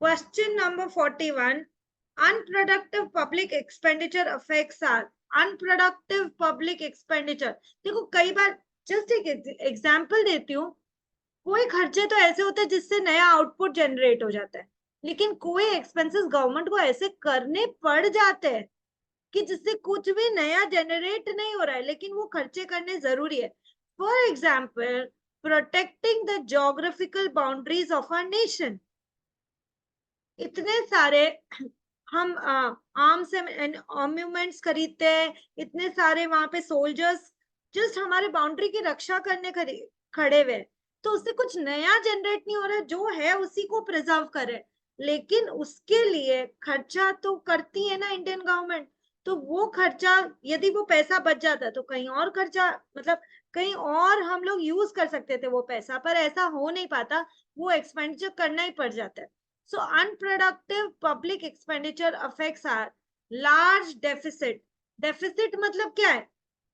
Question number 41, unproductive public expenditure affects our. Unproductive public expenditure, देखो कई बार, just एक example देती हूँ, कोई खर्चे तो ऐसे होते हैं जिससे नया आउटपुट जनरेट हो जाता है, लेकिन कोई एक्सपेंसेस गवर्नमेंट को ऐसे करने पड़ जाते हैं कि जिससे कुछ भी नया जनरेट नहीं हो रहा है, लेकिन वो खर्चे करने जरूरी है। For example, protecting the geographical boundaries of our nation. इतने सारे हम आर्म्स आर्म्यूमेंट्स खरीदते हैं, इतने सारे वहां पे सोल्जर्स जस्ट हमारे बाउंड्री की रक्षा करने खड़े हुए, तो उससे कुछ नया जनरेट नहीं हो रहा है, जो है उसी को प्रिजर्व करे, लेकिन उसके लिए खर्चा तो करती है ना इंडियन गवर्नमेंट। तो वो खर्चा, यदि वो पैसा बच जाता तो कहीं और खर्चा, मतलब कहीं और हम लोग यूज कर सकते थे वो पैसा, पर ऐसा हो नहीं पाता, वो एक्सपेंडिचर करना ही पड़ जाता है। So unproductive public expenditure affects our large deficit. Deficit मतलब क्या है?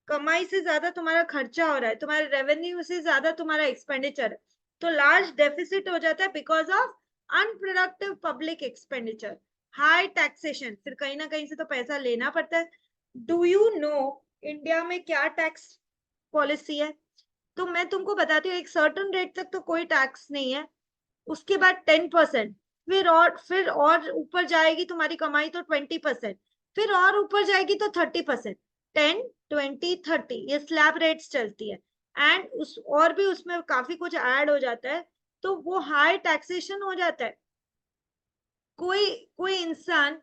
कमाई से ज्यादा तुम्हारा खर्चा हो रहा है, तुम्हारे रेवेन्यू से ज्यादा तुम्हारा एक्सपेंडिचर है, तो लार्ज डेफिसिट हो जाता है because of unproductive public expenditure. High taxation, फिर कहीं ना कहीं से तो पैसा लेना पड़ता है। डू यू नो इंडिया में क्या टैक्स पॉलिसी है? तो मैं तुमको बताती हूँ, एक सर्टन रेट तक तो कोई टैक्स नहीं है, उसके बाद 10%, फिर और ऊपर जाएगी तुम्हारी कमाई तो 20%, फिर और ऊपर जाएगी तो 30%। 10, 20, 30 ये स्लैब रेट्स चलती है, एंड उस और भी उसमें काफी कुछ ऐड हो जाता है, तो वो हाई टैक्सेशन हो जाता है। कोई कोई इंसान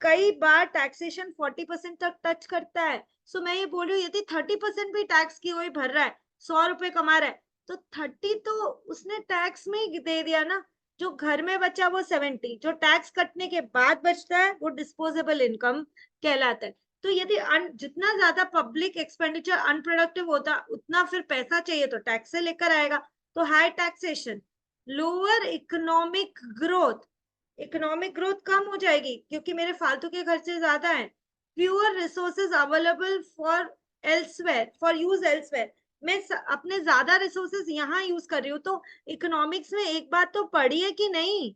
कई बार टैक्सेशन 40% तक टच करता है। सो मैं ये बोल रही हूँ, यदि 30% भी टैक्स की कोई भर रहा है, 100 रुपए कमा रहा है, तो 30 तो उसने टैक्स में ही दे दिया ना। जो घर में बचा वो 70, जो टैक्स कटने के बाद बचता है वो डिस्पोजेबल इनकम कहलाता है। तो यदि जितना ज्यादा पब्लिक एक्सपेंडिचर अनप्रोडक्टिव होता, उतना फिर पैसा चाहिए तो टैक्स से लेकर आएगा, तो high taxation, lower economic growth, economic growth कम हो जाएगी क्योंकि मेरे फालतू के खर्चे ज्यादा हैं। Fewer resources available for elsewhere, for use elsewhere, मैं अपने ज्यादा रिसोर्सेज यहाँ यूज कर रही हूँ। तो इकोनॉमिक्स में एक बात तो पढ़ी है कि नहीं,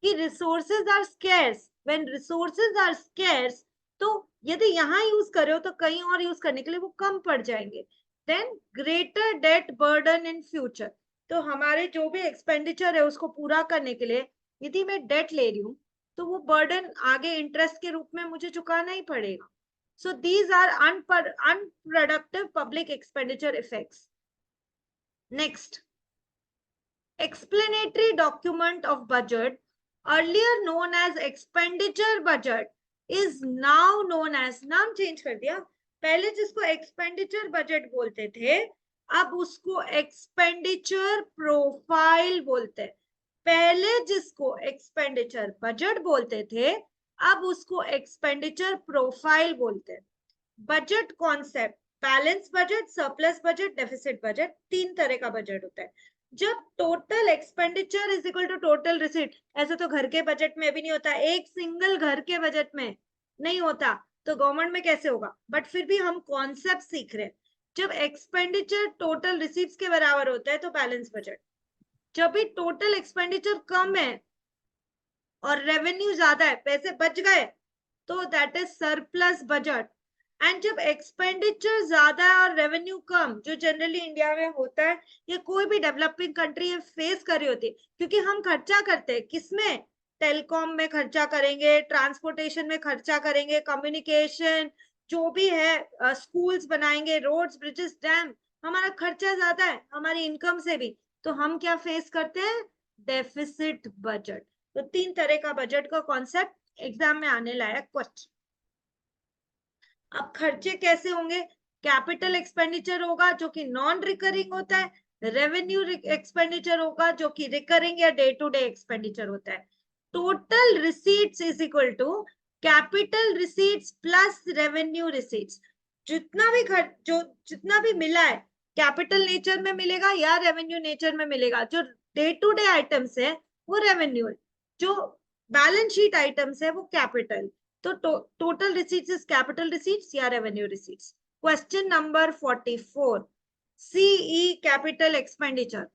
कि resources are scarce, when resources are scarce, तो यदि यहाँ यूज कर रहे हो तो कहीं और यूज करने के लिए वो कम पड़ जाएंगे। Then greater debt burden in future, तो हमारे जो भी एक्सपेंडिचर है उसको पूरा करने के लिए यदि मैं डेट ले रही हूँ, तो वो बर्डन आगे इंटरेस्ट के रूप में मुझे चुकाना ही पड़ेगा। So these are unproductive public expenditure effects. Next, explanatory document of budget, earlier known as expenditure budget, is now known as, नाम चेंज कर दिया, पहले जिसको एक्सपेंडिचर बजट बोलते थे, अब उसको एक्सपेंडिचर प्रोफाइल बोलते हैं। पहले जिसको एक्सपेंडिचर बजट बोलते थे, अब उसको एक्सपेंडिचर प्रोफाइल बोलते हैं। Budget concept, balance budget, surplus budget, deficit budget, तीन तरह का बजट होता है। जब total expenditure is equal to total receipt, ऐसा तो घर के बजट में भी नहीं होता, एक सिंगल घर के बजट में नहीं होता, तो गवर्नमेंट में कैसे होगा? बट फिर भी हम कॉन्सेप्ट सीख रहे हैं। जब एक्सपेंडिचर टोटल रिसीट्स के बराबर होता है तो बैलेंस बजट, जब भी टोटल एक्सपेंडिचर कम है और रेवेन्यू ज्यादा है, पैसे बच गए, तो that is surplus budget. And जब एक्सपेंडिचर ज्यादा है और रेवेन्यू कम, जो जनरली इंडिया में होता है या कोई भी डेवलपिंग कंट्री फेस कर रही होती है, क्योंकि हम खर्चा करते हैं किसमें? टेलीकॉम में खर्चा करेंगे, ट्रांसपोर्टेशन में खर्चा करेंगे, कम्युनिकेशन जो भी है, स्कूल्स बनाएंगे, रोड्स, ब्रिजेस, डैम, हमारा खर्चा ज्यादा है हमारी इनकम से भी, तो हम क्या फेस करते हैं? Deficit budget. तो तीन तरह का बजट का कॉन्सेप्ट एग्जाम में आने लायक क्वेश्चन। अब खर्चे कैसे होंगे? कैपिटल एक्सपेंडिचर होगा जो कि नॉन रिकरिंग होता है, रेवेन्यू एक्सपेंडिचर होगा जो कि रिकरिंग या डे टू डे एक्सपेंडिचर होता है। Total receipts is equal to capital receipts plus revenue receipts. जितना भी खर्च, जो जितना भी मिला है, कैपिटल नेचर में मिलेगा या रेवेन्यू नेचर में मिलेगा। जो डे टू डे आइटम्स है वो रेवेन्यू है, जो बैलेंस शीट आइटम्स है वो कैपिटल। तो total receipts is capital receipts या revenue receipts. Question number 44, CE capital expenditure,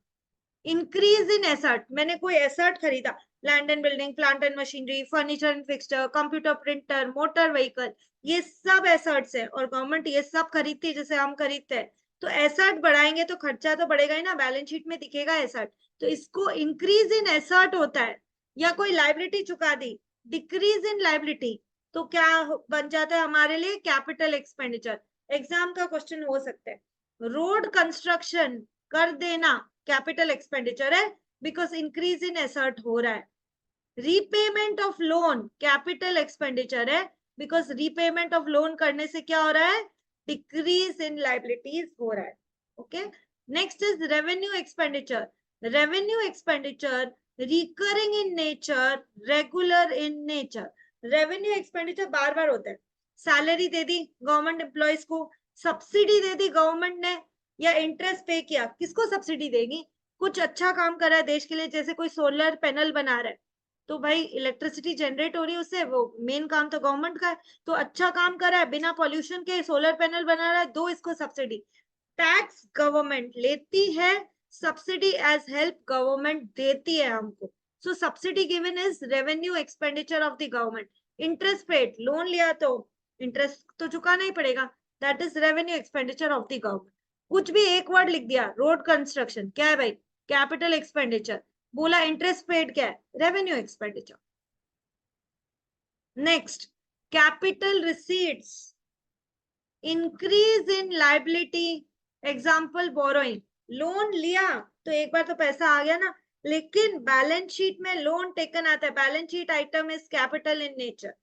increase in asset, मैंने कोई एसेट खरीदा, land and building, plant and machinery, furniture and fixture, computer, printer, motor vehicle, ये सब assets है और government ये सब खरीदती है जैसे हम खरीदते हैं। तो एसेट बढ़ाएंगे तो खर्चा तो बढ़ेगा ही ना, बैलेंस शीट में दिखेगा एसेट। तो इसको इंक्रीज इन एसेट होता है, या कोई लाइबिलिटी चुका दी, डिक्रीज इन लाइबिलिटी, तो क्या बन जाता है हमारे लिए कैपिटल एक्सपेंडिचर। एग्जाम का क्वेश्चन हो सकता है, रोड कंस्ट्रक्शन कर देना कैपिटल एक्सपेंडिचर है, बिकॉज इंक्रीज इन एसेट हो रहा है। Repayment of loan capital expenditure है, बिकॉज रीपेमेंट ऑफ लोन करने से क्या हो रहा है, डिक्रीज इन लाइबिलिटीज हो रहा है। Okay, next is revenue expenditure. Revenue expenditure recurring in nature, regular in nature. Revenue expenditure बार बार होता है, सैलरी दे दी गवर्नमेंट एम्प्लॉयज को, सब्सिडी दे दी गवर्नमेंट ने, या इंटरेस्ट पे किया, किसको सब्सिडी देगी, कुछ अच्छा काम कर रहा है देश के लिए, जैसे कोई सोलर पैनल बना रहा है, तो भाई इलेक्ट्रिसिटी जनरेट हो रही है उससे, वो मेन काम तो गवर्नमेंट का है, तो अच्छा काम कर रहा है, बिना पॉल्यूशन के सोलर पैनल बना रहा है, दो इसको सब्सिडी। टैक्स गवर्नमेंट लेती है, सब्सिडी एज हेल्प गवर्नमेंट देती है हमको। So subsidy given is revenue expenditure of the government. Interest paid, loan लिया तो इंटरेस्ट तो चुकाना ही पड़ेगा, that is revenue expenditure of the government. कुछ भी एक वर्ड लिख दिया, रोड कंस्ट्रक्शन क्या है भाई, कैपिटल एक्सपेंडिचर, बोला इंटरेस्ट पेड क्या है, revenue expenditure. Next, capital receipts, increase in liability, example borrowing, loan लिया तो एक बार तो पैसा आ गया ना, लेकिन बैलेंस शीट में लोन टेकन आता है, balance sheet item is capital in nature,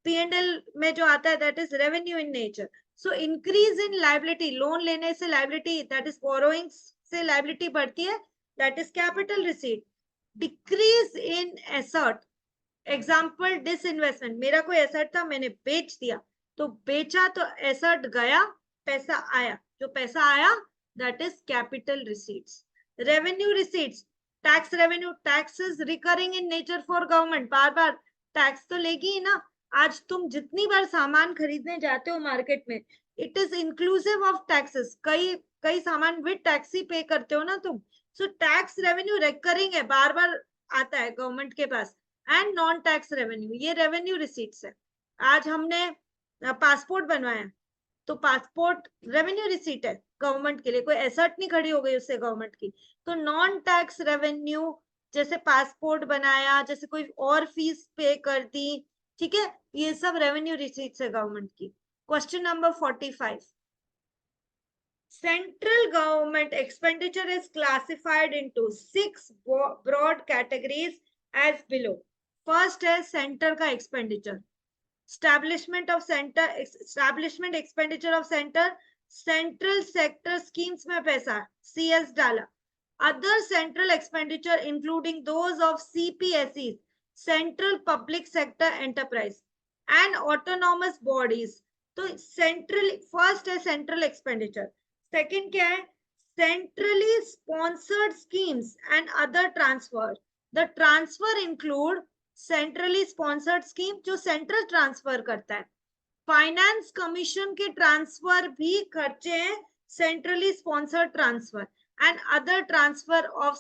P&L में जो आता है that is revenue in nature. So increase in liability, loan लेने से लाइबिलिटी, दैट इज बोरोइंग से लाइबिलिटी बढ़ती है, that is capital receipt. Decrease in asset, example disinvestment, मेरा कोई एसेट था मैंने बेच दिया, तो बेचा तो एसेट गया, पैसा आया, जो पैसा आया that is capital receipts. Revenue receipts, tax revenue, tax is recurring in nature for government, bar bar tax तो लेगी ही ना। आज तुम जितनी बार सामान खरीदने जाते हो मार्केट में, it is inclusive of taxes, कई कई सामान विद टैक्स ही पे करते हो ना तुम। सो टैक्स रेवेन्यू रिकरिंग है, बार बार आता है गवर्नमेंट के पास। एंड नॉन टैक्स रेवेन्यू, ये रेवेन्यू रिसीट्स है। आज हमने पासपोर्ट बनवाया, तो पासपोर्ट रेवेन्यू रिसीट है गवर्नमेंट के लिए, कोई एसेट नहीं खड़ी हो गई उससे गवर्नमेंट की। तो नॉन टैक्स रेवेन्यू, जैसे पासपोर्ट बनाया, जैसे कोई और फीस पे कर दी, ठीक है, ये सब रेवेन्यू रिसीट्स है गवर्नमेंट की। Question number 45, central government expenditure is classified into 6 broad categories as below. First है center का expenditure, establishment of center, establishment expenditure of center, central sector schemes में पैसा CS डाला, other central expenditure including those of CPSEs, central public sector enterprise, and autonomous bodies. तो central, first है central expenditure, second क्या है, centrally sponsored schemes and other transfers. The transfer include centrally sponsored scheme, जो central transfer करता है, finance commission के transfer भी खर्चे हैं, centrally sponsored transfer, and other transfer of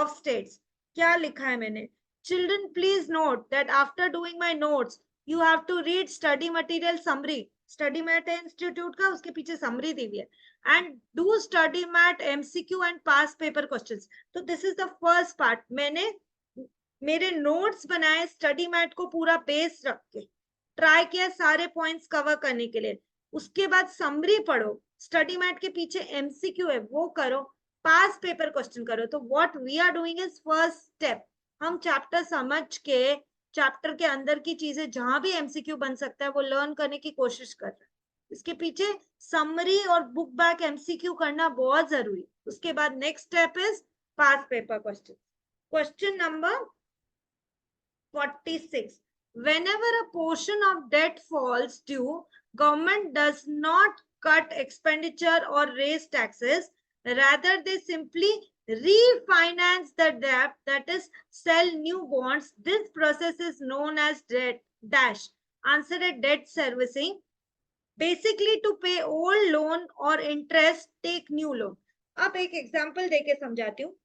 states. क्या लिखा है मैंने, children please note that after doing my notes you have to read study material summary, study mat institute का, उसके पीछे समरी दी हुई है, and do study mat MCQ and past paper questions. तो this is the first part, मैंने मेरे notes बनाए स्टडी मैट को पूरा बेस रख के, ट्राई किया सारे पॉइंट्स कवर करने के लिए। उसके बाद समरी पढ़ो, स्टडी मैट के पीछे एमसीक्यू है वो करो, पास पेपर क्वेश्चन करो। तो what we are doing is first step, हम चैप्टर समझ के, चैप्टर के अंदर की चीजें जहां भी एमसीक्यू बन सकता है वो लर्न करने की कोशिश कर रहे हैं। इसके पीछे समरी और बुक बैक एमसीक्यू करना बहुत जरूरी। उसके बाद next step is pass paper question. Question number 46, whenever a portion of debt falls due, government does not cut expenditure or raise taxes, rather they simply refinance the debt, that is sell new bonds. This process is known as debt dash, answer है debt servicing, basically to pay old loan or interest take new loan. अब एक example देके समझाती हूँ,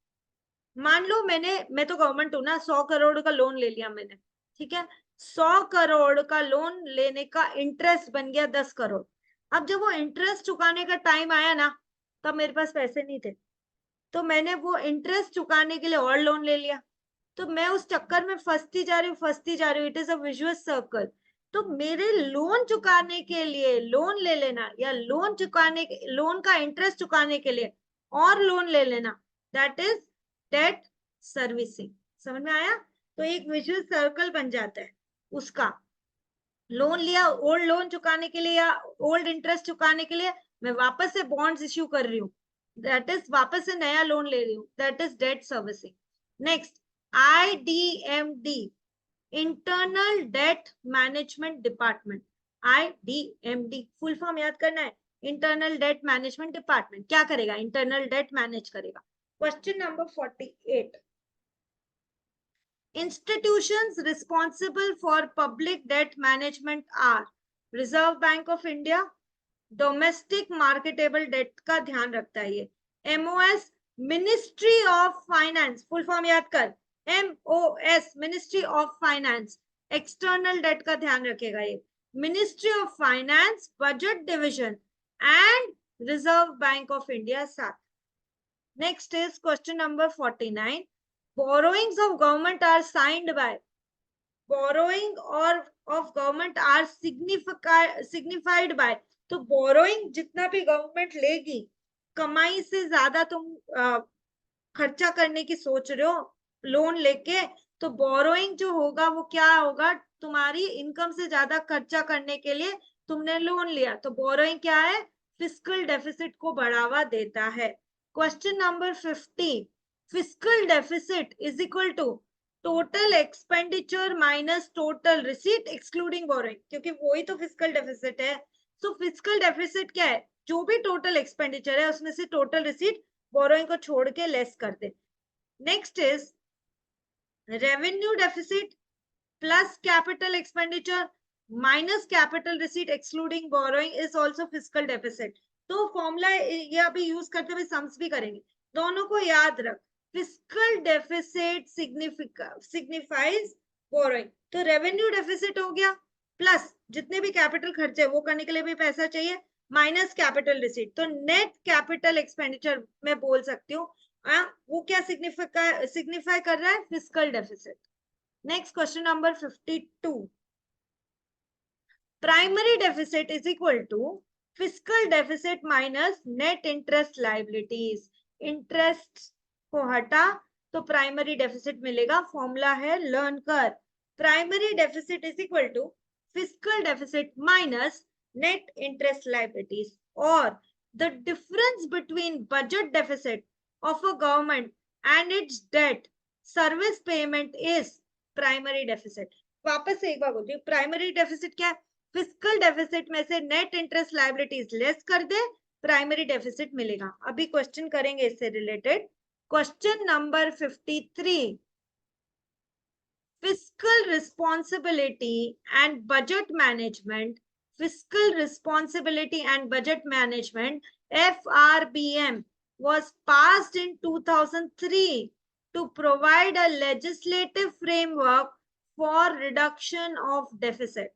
मान लो मैं तो government हूं ना, 100 करोड़ का लोन ले लिया मैंने, ठीक है, 100 करोड़ का लोन लेने का इंटरेस्ट बन गया 10 करोड़। अब जब वो इंटरेस्ट चुकाने का टाइम आया ना, तब मेरे पास पैसे नहीं थे, तो मैंने वो इंटरेस्ट चुकाने के लिए और लोन ले लिया। तो मैं उस चक्कर में फंसती जा रही हूँ, फंसती जा रही हूँ, इट इज अ विजुअस सर्कल। तो मेरे लोन चुकाने के लिए लोन ले लेना, या लोन का इंटरेस्ट चुकाने के लिए और लोन ले लेना, दैट इज डेट सर्विसिंग। समझ में आया? तो एक विजुअल सर्कल बन जाता है उसका। लोन लिया ओल्ड लोन चुकाने के लिए या ओल्ड इंटरेस्ट चुकाने के लिए, मैं वापस से बॉन्ड्स इश्यू कर रही हूँ, दैट इज वापस से नया लोन ले रही हूँ, that is debt servicing. Next, IDMD, internal debt management department. IDMD full form याद करना है, इंटरनल डेट मैनेजमेंट डिपार्टमेंट क्या करेगा? इंटरनल डेट मैनेज करेगा। Question number 48, institutions responsible for public debt management are Reserve Bank of India, domestic marketable debt का ध्यान रखता है ये, MOS ministry of finance, full form याद कर, MOS ministry of finance, external debt का ध्यान रखेगा ये, ministry of finance, budget division and reserve bank of India साथ। Next is question number 49, borrowings of government are signed by, borrowing or of government are signified by, तो borrowing जितना भी government लेगी, कमाई से ज्यादा तुम खर्चा करने की सोच रहे हो लोन लेके, तो बोरोइंग जो होगा वो क्या होगा? तुम्हारी इनकम से ज्यादा खर्चा करने के लिए तुमने लोन लिया, तो बोरोइंग क्या है? फिस्कल डेफिसिट को बढ़ावा देता है। Question number 50, fiscal deficit is equal to total expenditure minus total receipt excluding borrowing, क्योंकि वही तो फिस्कल डेफिसिट है। तो फिस्कल डेफिसिट क्या है? जो भी टोटल एक्सपेंडिचर है उसमें से टोटल रिसीट बोरोइंग को छोड़ के लेस कर दे। Next is revenue deficit plus capital expenditure minus capital receipt excluding borrowing is also fiscal deficit. तो फॉर्मूला ये अभी यूज करते हुए सम्स भी करेंगे, दोनों को याद रख। फिस्कल डेफिसिट सिग्निफाइज बोरोइंग, तो रेवेन्यू डेफिसिट हो गया, प्लस जितने भी कैपिटल खर्चे वो करने के लिए भी पैसा चाहिए, माइनस कैपिटल रिसीट, तो नेट कैपिटल एक्सपेंडिचर मैं बोल सकती हूँ, वो क्या सिग्निफाई कर रहा है? Fiscal deficit. Next question number 52, primary deficit is equal to fiscal deficit minus net interest liabilities. Interest को हटा तो प्राइमरी डेफिसिट मिलेगा, फॉर्मूला है लर्न कर। Primary deficit is equal to fiscal deficit minus net interest liabilities, और the difference between budget deficit of a government and its debt service payment is primary deficit। वापस से एक बार बोलती हूँ, primary deficit क्या है? फिस्कल डेफिसिट में से नेट इंटरेस्ट लायबिलिटीज लेस कर दे, प्राइमरी डेफिसिट मिलेगा। अभी क्वेश्चन करेंगे इससे related. Question number 53, fiscal responsibility and budget management, fiscal responsibility and budget management, FRBM, was passed in 2003 to provide a legislative framework for reduction of deficit।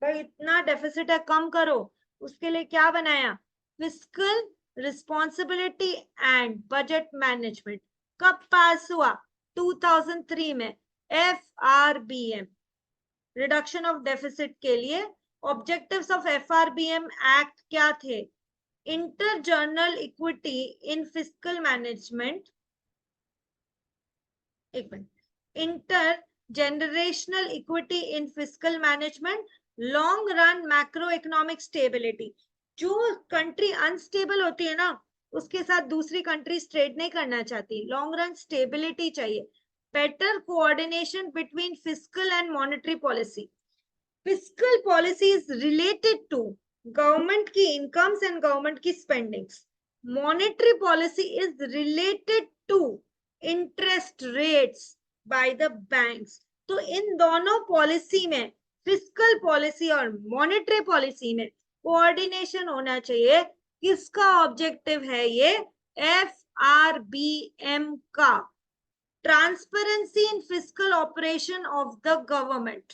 भाई इतना deficit है, कम करो, उसके लिए क्या बनाया? Fiscal responsibility and budget management. कब पास हुआ? 2003 में। FRBM, रिडक्शन ऑफ डेफिसिट के लिए ऑब्जेक्टिव्स ऑफ FRBM एक्ट क्या थे? Intergenerational equity in fiscal management, एक minute, intergenerational equity in fiscal management, long run macroeconomic stability. जो country unstable होती है ना, उसके साथ दूसरी कंट्री ट्रेड नहीं करना चाहती, लॉन्ग रन स्टेबिलिटी चाहिए। Better coordination between fiscal and monetary policy. Fiscal policy is related to government की इनकम्स एंड गवर्नमेंट की spendings. Monetary policy is related to interest rates by the banks. तो इन दोनों policy में, fiscal policy और monetary policy में coordination होना चाहिए। किसका ऑब्जेक्टिव है ये? FRBM का। Transparency in fiscal operation of the government.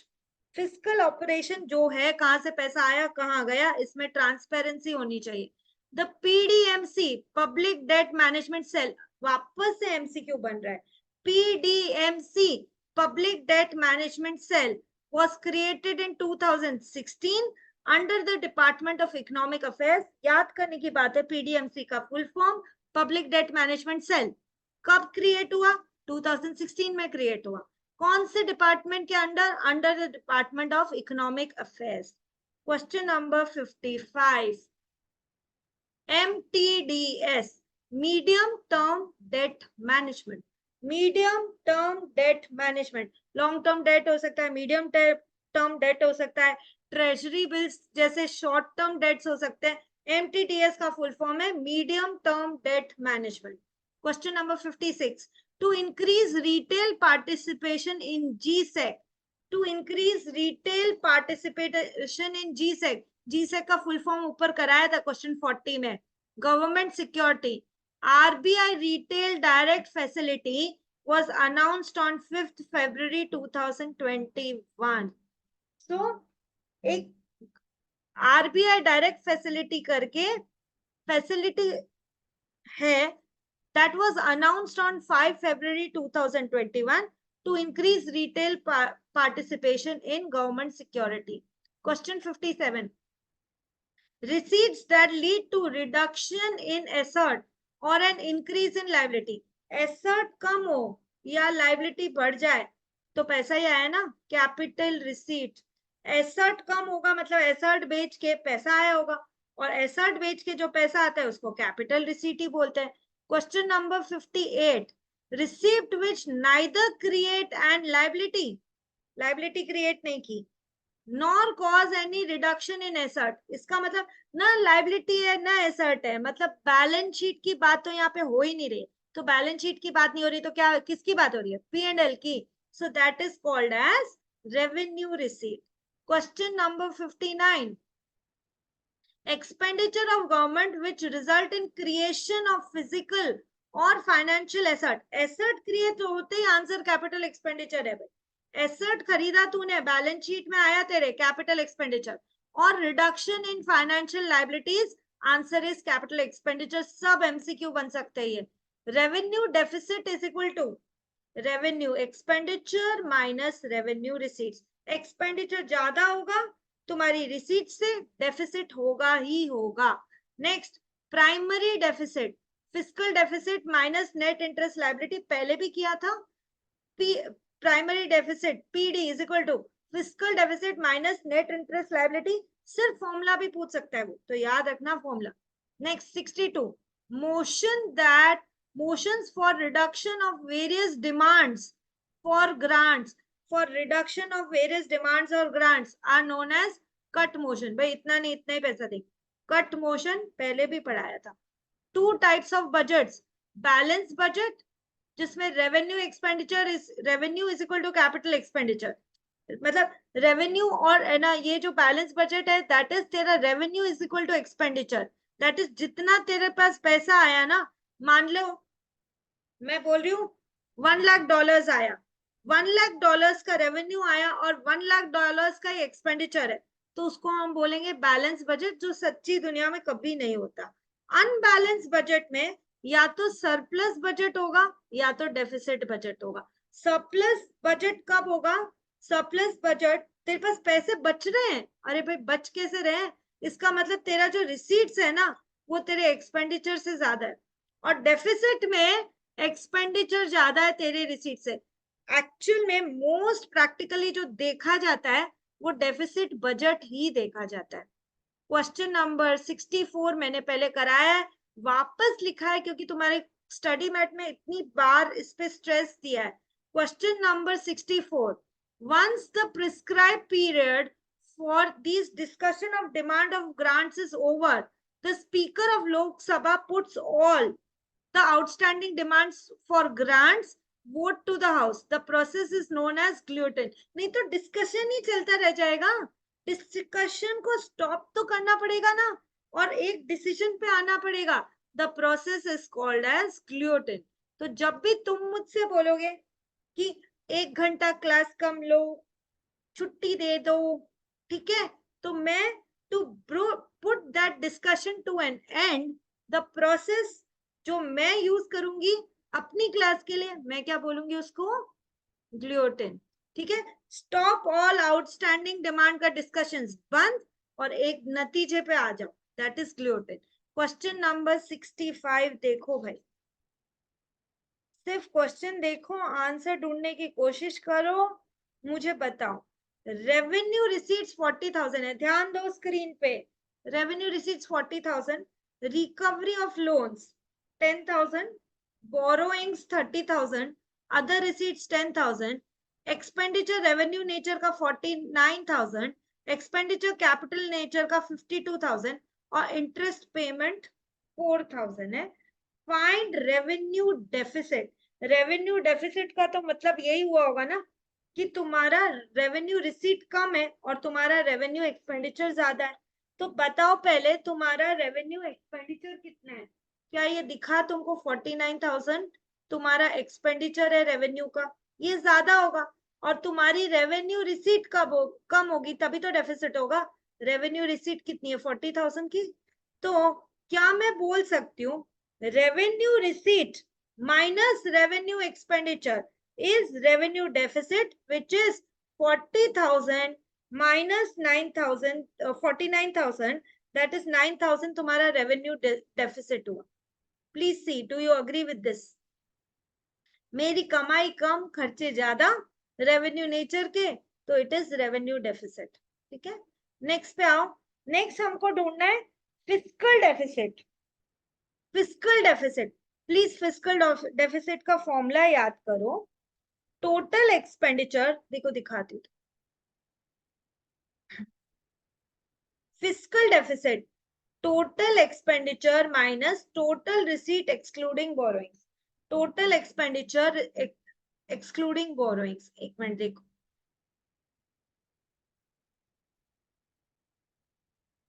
Fiscal operation जो है, कहां से पैसा आया कहां गया, इसमें ट्रांसपेरेंसी होनी चाहिए। The PDMC public debt management cell, वापस से एमसीक्यू बन रहा है। PDMC public debt management cell was created in 2016 under the Department of Economic Affairs। याद करने की बात है, पीडीएमसी का full form public debt management cell. कब क्रिएट हुआ? 2016 में क्रिएट हुआ। कौन से डिपार्टमेंट के under? Under the department of economic affairs. Question number 55, MTDS medium term debt management. Medium term debt management, long term debt हो सकता है, मीडियम टर्म डेट हो सकता है, ट्रेजरी बिल्स जैसे शॉर्ट टर्म डेट्स हो सकते हैं। एमटीडीएस का फुल फॉर्म है medium term debt management. Question number 56, to increase retail participation in G Sec. To increase retail participation in G Sec, G Sec का फुल फॉर्म ऊपर कराया था क्वेश्चन 40 में, government security. RBI retail direct facility was announced on 5th February 2021। So एक RBI direct facility करके facility है, that was announced on 5 February 2021 to increase retail participation in government security। Question 57, receipts that lead to reduction in asset और an increase in liability. Asset कम हो या liability बढ़ जाए तो पैसा ही आया ना, कैपिटल रिसीट। एसेट कम होगा मतलब एसेट बेच के पैसा आया होगा, और एसेट बेच के जो पैसा आता है उसको कैपिटल रिसीट ही बोलते हैं। Question number 58, receipt which neither create and liability, liability create नहीं की, nor cause any reduction in asset. इसका मतलब ना लाइबिलिटी है ना एसेट है, मतलब बैलेंस शीट की बात तो यहाँ पे हो ही नहीं रही। तो बैलेंस शीट की बात नहीं हो रही तो क्या किसकी बात हो रही है? P&L की। So that is called as revenue receipt. Question number 59, expenditure of government which result in creation of physical और फाइनेंशियल एसेट। एसेट क्रिएट होते ही आंसर कैपिटल एक्सपेंडिचर है भाई। एसेट खरीदा तूने, बैलेंस शीट में आया तेरे कैपिटल एक्सपेंडिचर, और reduction in financial liabilities, answer is capital expenditure. सब एमसीक्यू बन सकते हैं। Revenue deficit is equal to revenue expenditure minus revenue receipts. Expenditure ज्यादा होगा तुम्हारी रिसीट से, डेफिसिट होगा ही होगा। Next, primary deficit, fiscal deficit minus net interest liability, पहले भी किया था। Primary deficit PD is equal to fiscal deficit minus net interest liability. सिर्फ फॉर्मूला भी पूछ सकता है वो, तो याद रखना formula. Next 62, motions for reduction of various demands for grants, for reduction of various demands or grants are known as cut motion। भाई इतना नहीं, इतना ही पैसा दे, कट मोशन पहले भी पढ़ाया था। Two types of budgets, balance budget जिसमें revenue expenditure is revenue is equal to capital expenditure, मतलब रेवेन्यू और है ना, ये जो बैलेंस बजट है दैट इज तेरा revenue is equal to expenditure. That is जितना तेरे पास पैसा आया ना, मान लो मैं बोल रही हूँ $1 लाख आया, $1 लाख का रेवेन्यू आया और $1 लाख का एक्सपेंडिचर है, तो उसको हम बोलेंगे बैलेंस बजट, जो सच्ची दुनिया में कभी नहीं होता। अनबैलेंस बजट में या तो सरप्लस बजट होगा या तो डेफिसिट बजट होगा। सरप्लस बजट कब होगा? सरप्लस बजट तेरे पास पैसे बच रहे हैं, अरे भाई बच कैसे रहे हैं, इसका मतलब तेरा जो रिसीट्स है ना वो तेरे एक्सपेंडिचर से ज्यादा है, और डेफिसिट में एक्सपेंडिचर ज्यादा है तेरे रिसीट से। एक्चुअल में मोस्ट प्रैक्टिकली जो देखा जाता है वो डेफिसिट बजट ही देखा जाता है। क्वेश्चन नंबर 64 मैंने पहले कराया है, वापस लिखा है क्योंकि तुम्हारे स्टडी मैट में इतनी बार इस पे स्ट्रेस दिया है। Question number 64, once the prescribed period for this discussion of demand of grants is over, the speaker of Lok Sabha puts all the outstanding demands for grants vote to the house, the process is known as gluten। नहीं तो discussion ही चलता रह जाएगा, discussion को stop तो करना पड़ेगा ना, और एक डिसीजन पे आना पड़ेगा। The process is called as gluten. तो जब भी तुम मुझसे बोलोगे कि 1 घंटा क्लास कम लो, छुट्टी दे दो, ठीक है। तो मैं to put that discussion to an end, the process जो मैं यूज करूंगी अपनी क्लास के लिए, मैं क्या बोलूंगी उसको, ग्लूटेन, ठीक है। स्टॉप ऑल आउटस्टैंडिंग डिमांड का डिस्कशंस बंद और एक नतीजे पे आ जाओ, that is gluten. Question number 65 देखो भाई, सिर्फ क्वेश्चन देखो, आंसर ढूंढने की कोशिश करो, मुझे बताओ। रेवेन्यू रिसीट्स 40,000 है, ध्यान दो स्क्रीन पे। Revenue receipts 40,000, recovery of loans 10,000, borrowings 30,000, other receipts 10,000, expenditure revenue nature का 49,000, एक्सपेंडिचर कैपिटल नेचर का 52,000 और इंटरेस्ट पेमेंट 4,000 है। Find revenue deficit. Revenue deficit का तो मतलब यही हुआ होगा ना कि तुम्हारा रेवेन्यू रिसीट कम है और तुम्हारा रेवेन्यू एक्सपेंडिचर ज्यादा है। तो बताओ पहले तुम्हारा रेवेन्यू एक्सपेंडिचर कितना है। क्या ये दिखा तुमको 49,000 तुम्हारा एक्सपेंडिचर है रेवेन्यू का, ये ज्यादा होगा। और तुम्हारी रेवेन्यू रिसीट कब कम होगी, तभी तो डेफिसिट होगा। रेवेन्यू रिसीट कितनी है 40,000 की। तो क्या मैं बोल सकती हूँ revenue receipt minus revenue expenditure is revenue deficit, which is 40,000 minus 9,000, 49,000, that is 9,000 तुम्हारा revenue deficit हुआ। Please see, do you agree with this? मेरी कमाई कम खर्चे ज्यादा रेवेन्यू नेचर के, तो इट इज रेवेन्यू डेफिसिट, ठीक है। नेक्स्ट पे आओ। नेक्स्ट हमको ढूंढना है fiscal deficit. Fiscal deficit, please fiscal deficit का फॉर्मूला याद करो। टोटल एक्सपेंडिचर, देखो दिखाती हूँ। Fiscal deficit total expenditure minus total receipt excluding borrowings. Total expenditure excluding borrowings, एक मिनट देखो,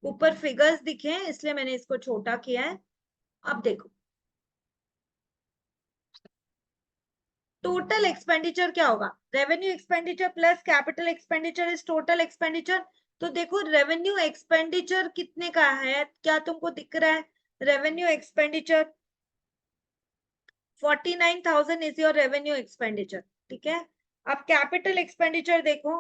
ऊपर फिगर्स दिखे हैं इसलिए मैंने इसको छोटा किया है। अब देखो टोटल एक्सपेंडिचर क्या होगा, revenue expenditure plus capital expenditure is total expenditure. तो देखो रेवेन्यू एक्सपेंडिचर कितने का है, क्या तुमको दिख रहा है, revenue expenditure 49,000 is your revenue expenditure, ठीक है। अब कैपिटल एक्सपेंडिचर देखो,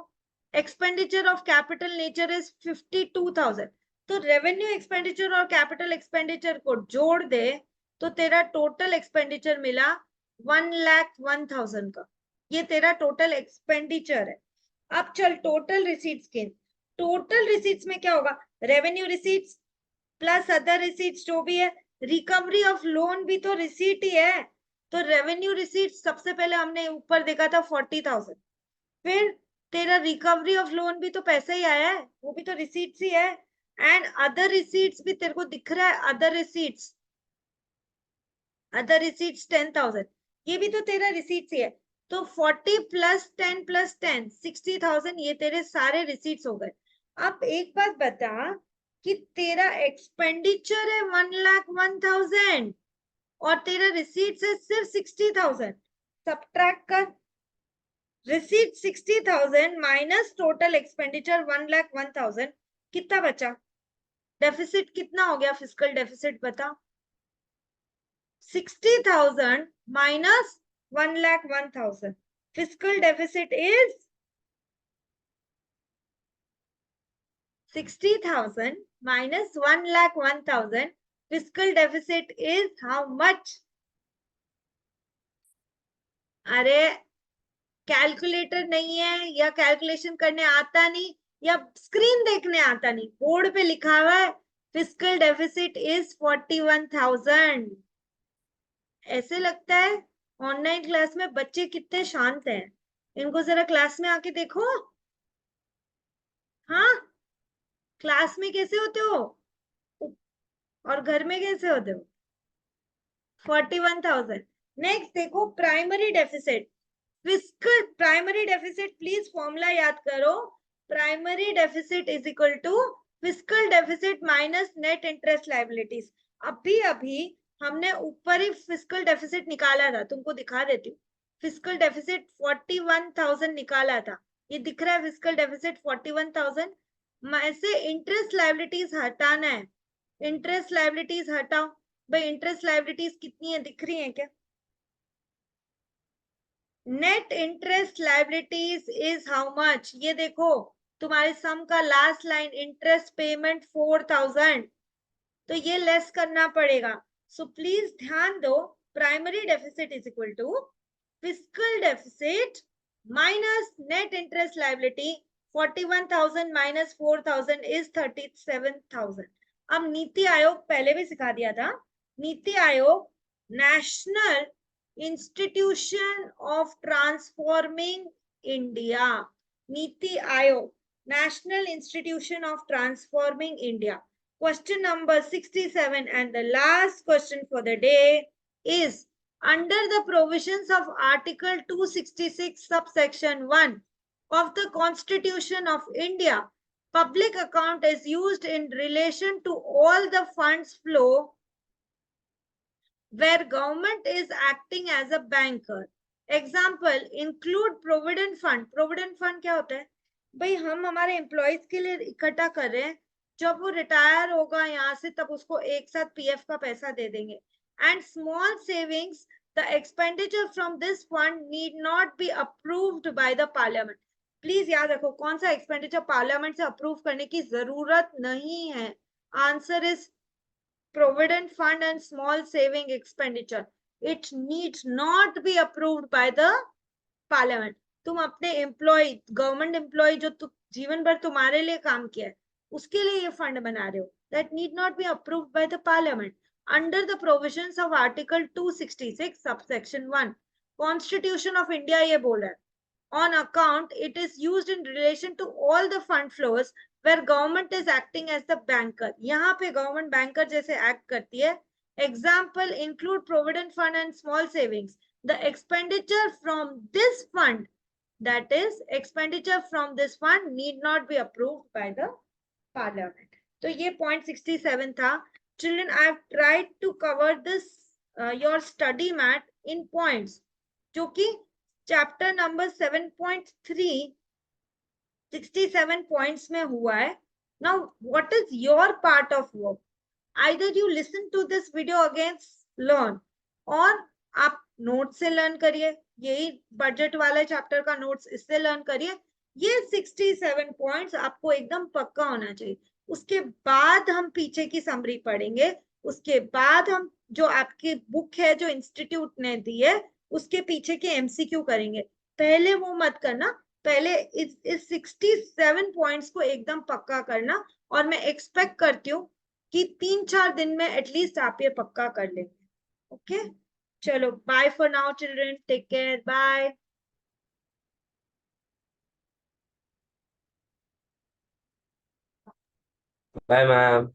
expenditure of capital nature is 52,000। तो रेवेन्यू एक्सपेंडिचर और कैपिटल एक्सपेंडिचर को जोड़ दे तो तेरा टोटल एक्सपेंडिचर मिला 1,01,000 का, ये तेरा टोटल एक्सपेंडिचर है। अब चल टोटल रिसीट्स के, टोटल रिसीट्स में क्या होगा, revenue receipts plus other receipts जो भी है, रिकवरी ऑफ लोन भी तो रिसीट ही है। तो रेवेन्यू रिसीट सबसे पहले हमने ऊपर देखा था 40,000, फिर तेरा रिकवरी ऑफ लोन भी तो पैसा ही आया है, वो भी तो रिसीट्स ही है। एंड अदर रिसीट्स भी तेरे को दिख रहा है, अदर रिसीट्स 10,000, ये भी तो तेरा रिसीट्स ही है। तो 40 प्लस 10 प्लस 10 60,000, ये तेरे सारे रिसीट्स हो गए। अब एक बात बता कि तेरा एक्सपेंडिचर है 1,01,000 और तेरा रिसीट्स है सिर्फ 60,000। सब्ट्रैक्ट कर, रिसीट 60,000 माइनस टोटल एक्सपेंडिचर 1,01,000, कितना बचा, डेफिसिट कितना हो गया, फिस्कल डेफिसिट बता। 60,000 minus 1,01,000. Fiscal deficit is 60,000 minus 1,01,000. Fiscal deficit is how much? अरे कैलकुलेटर नहीं है या कैलकुलेशन करने आता नहीं या स्क्रीन देखने आता नहीं, बोर्ड पे लिखा हुआ है फिस्कल डेफिसिट इज 41,000। ऐसे लगता है ऑनलाइन क्लास में बच्चे कितने शांत हैं, इनको जरा क्लास में आके देखो। हाँ, क्लास में कैसे होते हो और घर में कैसे होते हो। 41,000। नेक्स्ट देखो primary deficit, fiscal primary deficit, please formula याद करो। Primary deficit is equal to fiscal deficit minus net interest liabilities. अभी अभी हमने ऊपर ही फिस्कल डेफिसिट निकाला था, तुमको दिखा देती हूँ। फिस्कल डेफिसिट 41,000 निकाला था, ये दिख रहा है फिस्कल डेफिसिट 41,000 में से इंटरेस्ट लायबिलिटीज हटाना है, इंटरेस्ट लायबिलिटीज हटाओ भाई, इंटरेस्ट लायबिलिटीज कितनी है दिख रही है क्या? Net interest liabilities is how much, ये देखो तुम्हारे सम का लास्ट लाइन इंटरेस्ट पेमेंट 4,000, तो ये लेस करना पड़ेगा। सो प्लीज ध्यान दो, primary deficit is equal to fiscal deficit minus net interest liability, 41,000 minus 4,000 is 37,000। अब नीति आयोग पहले भी सिखा दिया था, NITI Aayog national institution of transforming India, NITI Aayog national institution of transforming India. Question number 67 and the last question for the day is, under the provisions of Article 266 subsection 1 of the Constitution of India, public account is used in relation to all the funds flow where government is acting as a banker. Example include provident fund. Provident fund क्या होता है भाई, हम हमारे employees के लिए इकट्ठा कर रहे हैं, जब वो रिटायर होगा यहाँ से तब उसको एक साथ पीएफ का पैसा दे देंगे। And small savings, the expenditure from this fund need not be approved by the parliament. Please याद रखो, कौन सा एक्सपेंडिचर पार्लियामेंट से अप्रूव करने की जरूरत नहीं है। Answer is provident fund and small saving expenditure. It needs not be approved by the parliament. तुम अपने एम्प्लॉय, गवर्नमेंट एम्प्लॉय जो जीवन भर तुम्हारे लिए काम किया है, उसके लिए ये फंड बना रहे हो, that need not be approved by the parliament under the provisions of article 266 subsection 1 constitution of India। ये बोला है on account it is used in relation to all the fund flows where government is acting as the banker। यहाँ पे government banker जैसे act करती है। Example include provident fund and small savings, the expenditure from this fund, that is expenditure from this fund need not be approved by the parliament। तो ये point 67 था। Children, I have tried to cover this your study mat in points, जो कि chapter number 7.3 67 points में हुआ है। Now what is your part of work? Either you listen to this video again, learn, और आप note से learn करिए, यही बजट वाला चैप्टर का नोट्स इससे लर्न करिए। ये 67 पॉइंट्स आपको एकदम पक्का होना चाहिए। उसके बाद हम पीछे की समरी पढ़ेंगे, उसके बाद हम जो आपकी बुक है जो इंस्टीट्यूट ने दी है उसके पीछे के एमसीक्यू करेंगे। पहले वो मत करना, पहले इस 67 पॉइंट्स को एकदम पक्का करना, और मैं एक्सपेक्ट करती हूँ कि 3-4 दिन में एटलीस्ट आप ये पक्का कर लेंगे। ओके, चलो bye for now children, take care, bye. Bye ma'am.